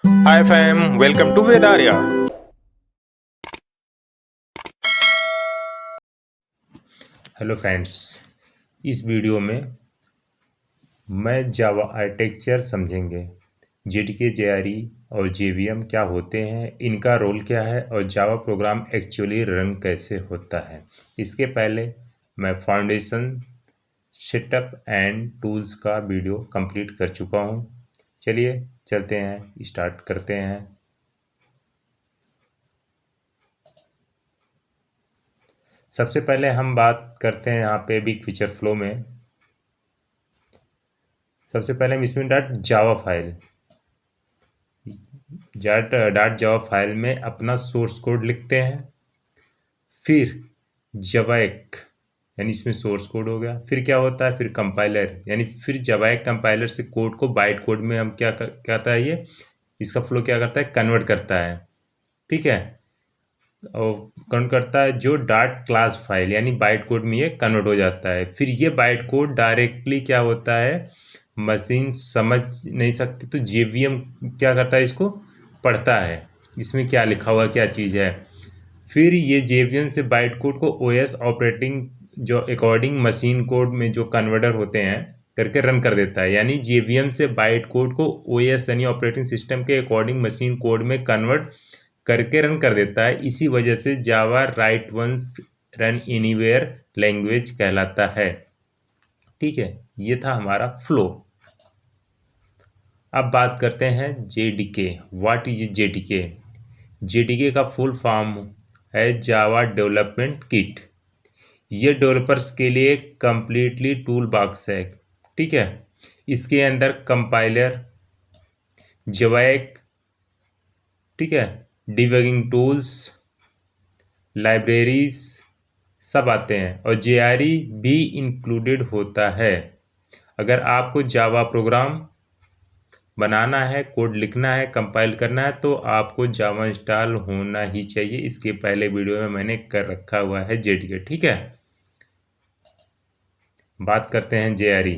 Hi fam, welcome to Vedaria. Hello friends. इस video में मैं जावा आर्किटेक्चर समझेंगे। जेडीके जेआरई और जेवीएम क्या होते हैं, इनका रोल क्या है और जावा प्रोग्राम एक्चुअली रन कैसे होता है। इसके पहले मैं फाउंडेशन सेटअप एंड टूल्स का वीडियो कंप्लीट कर चुका हूँ। चलिए चलते हैं, स्टार्ट करते हैं। सबसे पहले हम बात करते हैं यहाँ पे बिग फीचर फ्लो में। सबसे पहले हम इसमें dot Java file dot Java file में अपना सोर्स कोड लिखते हैं। फिर जवाक यानी इसमें सोर्स कोड हो गया। फिर क्या होता है, फिर कंपाइलर यानी फिर जवाक कंपाइलर से कोड को बाइट कोड में हम क्या करता है, ये इसका फ्लो क्या करता है, कन्वर्ट करता है। ठीक है, और कन्वर्ट करता है जो डॉट क्लास फाइल यानी बाइट कोड में ये कन्वर्ट हो जाता है। फिर ये बाइट कोड डायरेक्टली क्या होता है, मशीन समझ नहीं सकती तो जेवीएम क्या करता है, इसको पढ़ता है इसमें क्या लिखा हुआ क्या चीज़ है। फिर ये जेवीएम से बाइट कोड को ओएस ऑपरेटिंग जो अकॉर्डिंग मशीन कोड में जो कन्वर्टर होते हैं करके रन कर देता है। यानी जेवीएम से बाइट कोड को ओएस यानी ऑपरेटिंग सिस्टम के अकॉर्डिंग मशीन कोड में कन्वर्ट करके रन कर देता है। इसी वजह से Java write once run anywhere language कहलाता है। ठीक है, ये था हमारा फ्लो। अब बात करते हैं JDK. What is JDK? JDK का फुल फॉर्म है जावा डेवलपमेंट किट। ये डेवलपर्स के लिए कंप्लीटली टूल बॉक्स है। ठीक है, इसके अंदर कंपाइलर, जवैक, ठीक है, डिबगिंग टूल्स, लाइब्रेरीज सब आते हैं और जेआरई भी इंक्लूडेड होता है। अगर आपको जावा प्रोग्राम बनाना है, कोड लिखना है, कंपाइल करना है तो आपको जावा इंस्टॉल होना ही चाहिए। इसके पहले वीडियो में मैंने कर रखा हुआ है जेडीके। ठीक है, बात करते हैं जेआरई।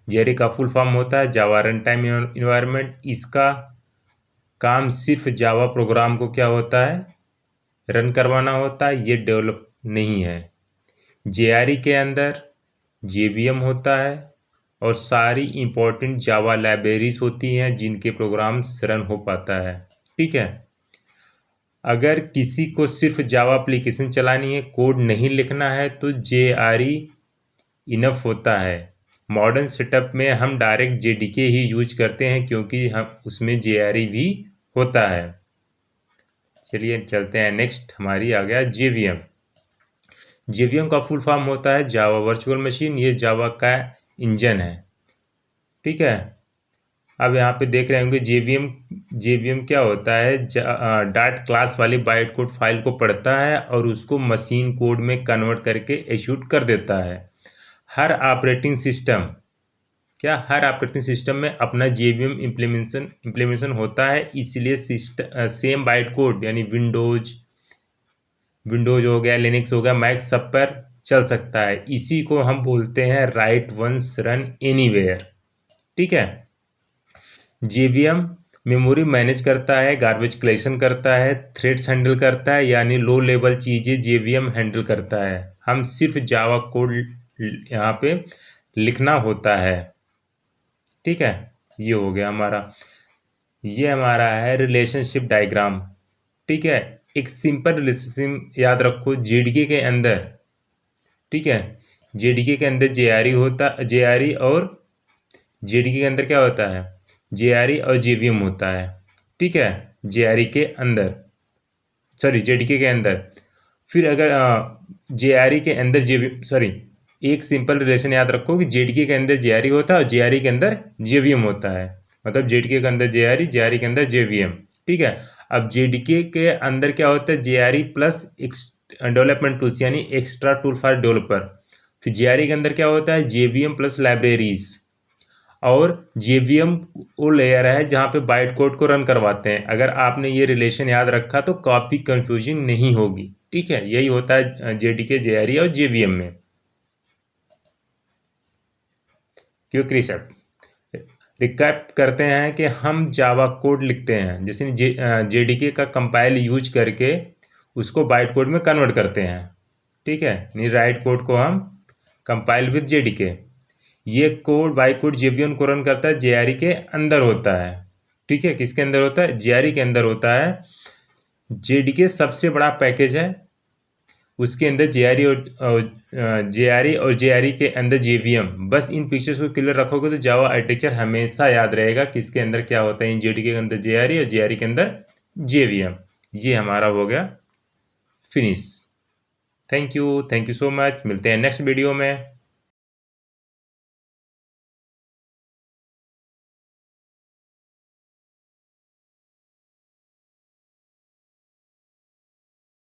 जेआरई का फुल फॉर्म होता है जावा रन टाइम इन्वायरमेंट। इसका काम सिर्फ जावा प्रोग्राम को क्या होता है, रन करवाना होता है, ये डेवलप नहीं है। जेआरई के अंदर जेवीएम होता है और सारी इंपॉर्टेंट जावा लाइब्रेरीज होती हैं जिनके प्रोग्राम्स रन हो पाता है। ठीक है, अगर किसी को सिर्फ जावा एप्लीकेशन चलानी है, कोड नहीं लिखना है तो जेआरई इनफ होता है। मॉडर्न सेटअप में हम डायरेक्ट जेडीके ही यूज करते हैं क्योंकि हम उसमें जेआरई भी होता है। चलिए चलते हैं नेक्स्ट, हमारी आ गया जेवीएम। जेवीएम का फुल फॉर्म होता है जावा वर्चुअल मशीन। ये जावा का इंजन है। ठीक है, अब यहाँ पे देख रहे होंगे जेवीएम क्या होता है, डॉट क्लास वाली बाइट कोड फाइल को पढ़ता है और उसको मशीन कोड में कन्वर्ट करके एग्जीक्यूट कर देता है। हर ऑपरेटिंग सिस्टम हर ऑपरेटिंग सिस्टम में अपना जेवीएम इम्प्लीमेंटेशन होता है। इसलिए सेम बाइट कोड यानी विंडोज हो गया, लिनक्स हो गया, मैक सब पर चल सकता है। इसी को हम बोलते हैं राइट वंस रन एनीवेयर। ठीक है, जेवीएम मेमोरी मैनेज करता है, गार्बेज कलेक्शन करता है, थ्रेड्स हैंडल करता है, यानी लो लेवल चीज़ें जेवीएम हैंडल करता है। हम सिर्फ जावा कोड यहाँ पे लिखना होता है। ठीक है, ये हो गया हमारा। ये हमारा है रिलेशनशिप डायग्राम। ठीक है, एक सिंपल रिलेशनशिप याद रखो जेडीके के अंदर। ठीक है, जेडीके के अंदर जेआरई और जेडीके के अंदर क्या होता है, जेआरई और जेवीएम होता है। ठीक है, जेआरई के अंदर, सॉरी जेडीके के अंदर। फिर अगर जेआरई के अंदर सॉरी, एक सिंपल रिलेशन याद रखो कि जेडीके के अंदर जेआरई होता है और जेआरई के अंदर जेवीएम होता है। मतलब जेडीके के अंदर जेआरई, जेआरई के अंदर जेवीएम। ठीक है, अब जेडीके के अंदर क्या होता है, जेआरई प्लस डेवलपमेंट टूल्स यानी एक्स्ट्रा टूल फॉर डेवलपर। फिर जेआरई के अंदर क्या होता है, जेवीएम प्लस लाइब्रेरीज। और जेवीएम वो लेयर है जहाँ पे बाइट कोड को रन करवाते हैं। अगर आपने ये रिलेशन याद रखा तो काफ़ी कंफ्यूजिंग नहीं होगी। ठीक है, यही होता है जेडीके, जेआरई और जेवीएम में। क्यों क्रिसप, रिकैप करते हैं कि हम जावा कोड लिखते हैं, जैसे जेडीके का कंपाइल यूज करके उसको बाइट कोड में कन्वर्ट करते हैं, ठीक है। नहीं, राइट कोड को हम कंपाइल विद जेडीके, ये कोड बाइट कोड जेवीएम को रन करता है, जेआरई के अंदर होता है, ठीक है। किसके अंदर होता है? जेआरई के अंदर होता है। जेडीके सबसे बड़ा पैकेज है, उसके अंदर जेआरई और जेआरई के अंदर जेवीएम। बस इन फीचर्स को क्लियर रखोगे तो जावा आर्किटेक्चर हमेशा याद रहेगा कि इसके अंदर क्या होता है। इन जेडीके के अंदर जेआरई और जेआरई के अंदर जेवीएम। ये हमारा हो गया finish. Thank you so much. मिलते हैं नेक्स्ट वीडियो में।